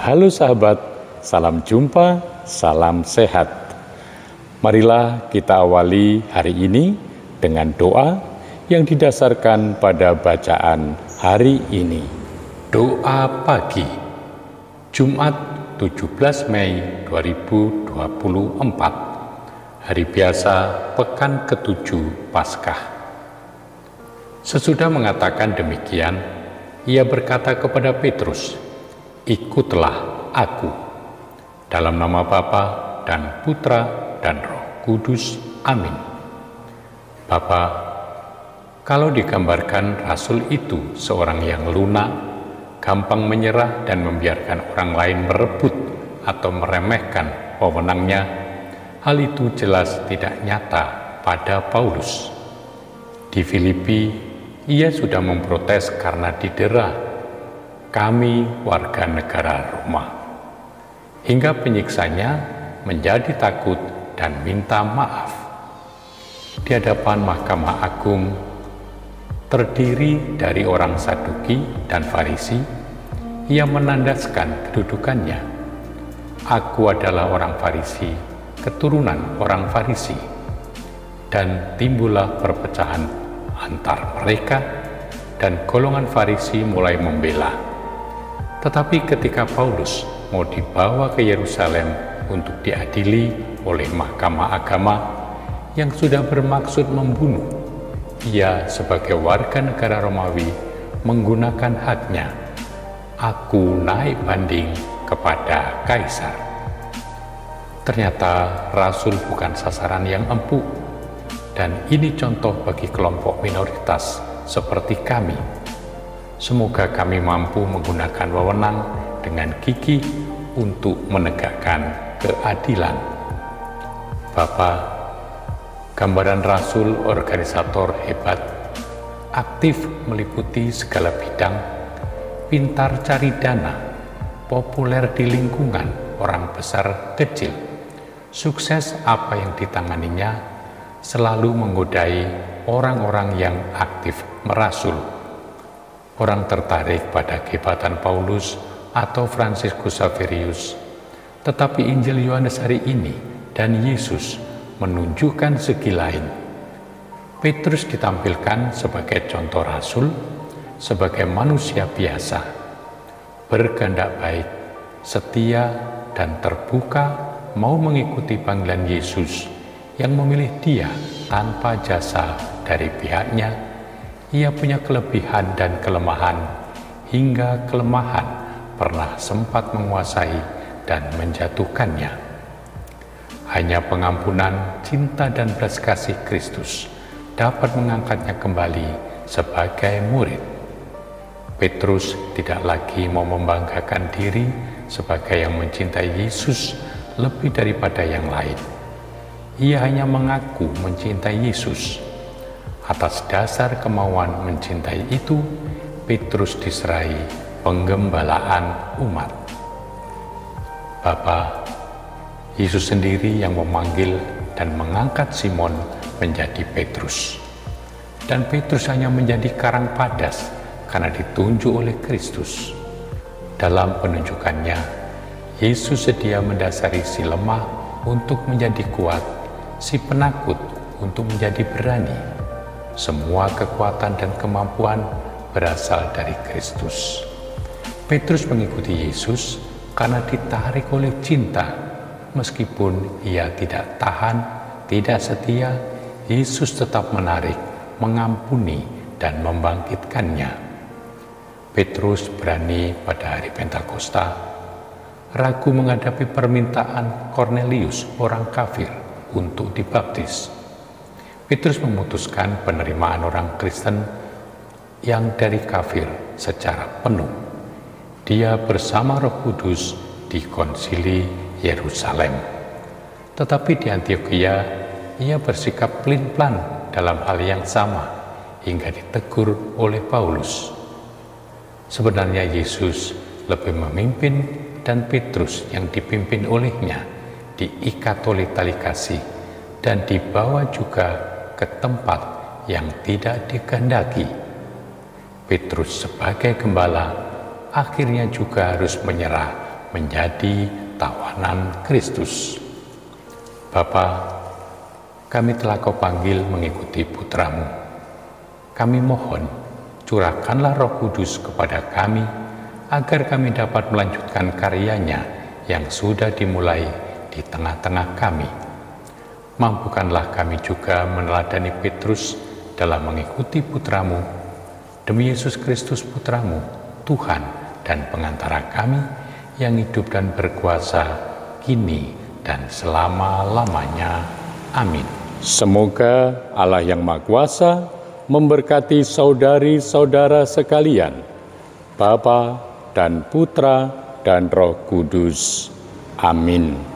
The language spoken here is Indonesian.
Halo sahabat, salam jumpa, salam sehat. Marilah kita awali hari ini dengan doa yang didasarkan pada bacaan hari ini. Doa pagi, Jumat 17 Mei 2024, hari biasa pekan ke-7 Paskah. Sesudah mengatakan demikian, ia berkata kepada Petrus, "Ikutlah aku." Dalam nama Bapa dan Putra dan Roh Kudus. Amin. Bapa, kalau digambarkan rasul itu seorang yang lunak, gampang menyerah dan membiarkan orang lain merebut atau meremehkan wewenangnya, hal itu jelas tidak nyata pada Paulus. Di Filipi, ia sudah memprotes karena didera, "Kami warga negara Roma." Hingga penyiksanya menjadi takut dan minta maaf. Di hadapan Mahkamah Agung, terdiri dari orang Saduki dan Farisi, ia menandaskan kedudukannya. "Aku adalah orang Farisi, keturunan orang Farisi." Dan timbullah perpecahan antar mereka, dan golongan Farisi mulai membela. Tetapi ketika Paulus mau dibawa ke Yerusalem untuk diadili oleh Mahkamah Agama yang sudah bermaksud membunuh, ia sebagai warga negara Romawi menggunakan haknya. "Aku naik banding kepada Kaisar." Ternyata rasul bukan sasaran yang empuk, dan ini contoh bagi kelompok minoritas seperti kami. Semoga kami mampu menggunakan wewenang dengan gigih untuk menegakkan keadilan. Bapa, gambaran rasul organisator hebat, aktif meliputi segala bidang, pintar cari dana, populer di lingkungan orang besar kecil, sukses apa yang ditanganinya, selalu menggodai orang-orang yang aktif merasul. Orang tertarik pada kehebatan Paulus atau Fransiskus Xaverius, tetapi Injil Yohanes hari ini dan Yesus menunjukkan segi lain. Petrus ditampilkan sebagai contoh rasul, sebagai manusia biasa, berkehendak baik, setia, dan terbuka mau mengikuti panggilan Yesus yang memilih dia tanpa jasa dari pihaknya. Ia punya kelebihan dan kelemahan, hingga kelemahan pernah sempat menguasai dan menjatuhkannya. Hanya pengampunan, cinta, dan belas kasih Kristus dapat mengangkatnya kembali sebagai murid. Petrus tidak lagi mau membanggakan diri sebagai yang mencintai Yesus lebih daripada yang lain. Ia hanya mengaku mencintai Yesus. Atas dasar kemauan mencintai itu, Petrus diserai penggembalaan umat. Bapa, Yesus sendiri yang memanggil dan mengangkat Simon menjadi Petrus. Dan Petrus hanya menjadi karang padas karena ditunjuk oleh Kristus. Dalam penunjukannya, Yesus sedia mendasari si lemah untuk menjadi kuat, si penakut untuk menjadi berani. Semua kekuatan dan kemampuan berasal dari Kristus. Petrus mengikuti Yesus karena ditarik oleh cinta. Meskipun ia tidak tahan, tidak setia, Yesus tetap menarik, mengampuni, dan membangkitkannya. Petrus berani pada hari Pentakosta, ragu menghadapi permintaan Kornelius, orang kafir, untuk dibaptis. Petrus memutuskan penerimaan orang Kristen yang dari kafir secara penuh. Dia bersama Roh Kudus di Konsili Yerusalem. Tetapi di Antiokhia, ia bersikap pelin-pelan dalam hal yang sama hingga ditegur oleh Paulus. Sebenarnya Yesus lebih memimpin, dan Petrus yang dipimpin olehnya diikat oleh tali kasih dan dibawa juga ke tempat yang tidak dikehendaki. Petrus sebagai gembala akhirnya juga harus menyerah menjadi tawanan Kristus. Bapa, kami telah Kau panggil mengikuti putra-Mu. Kami mohon, curahkanlah Roh Kudus kepada kami, agar kami dapat melanjutkan karyanya yang sudah dimulai di tengah-tengah kami. Mampukanlah kami juga meneladani Petrus dalam mengikuti putra-Mu. Demi Yesus Kristus putra-Mu, Tuhan dan pengantara kami, yang hidup dan berkuasa kini dan selama-lamanya. Amin. Semoga Allah yang Maha Kuasa memberkati saudari-saudara sekalian, Bapa dan Putra dan Roh Kudus. Amin.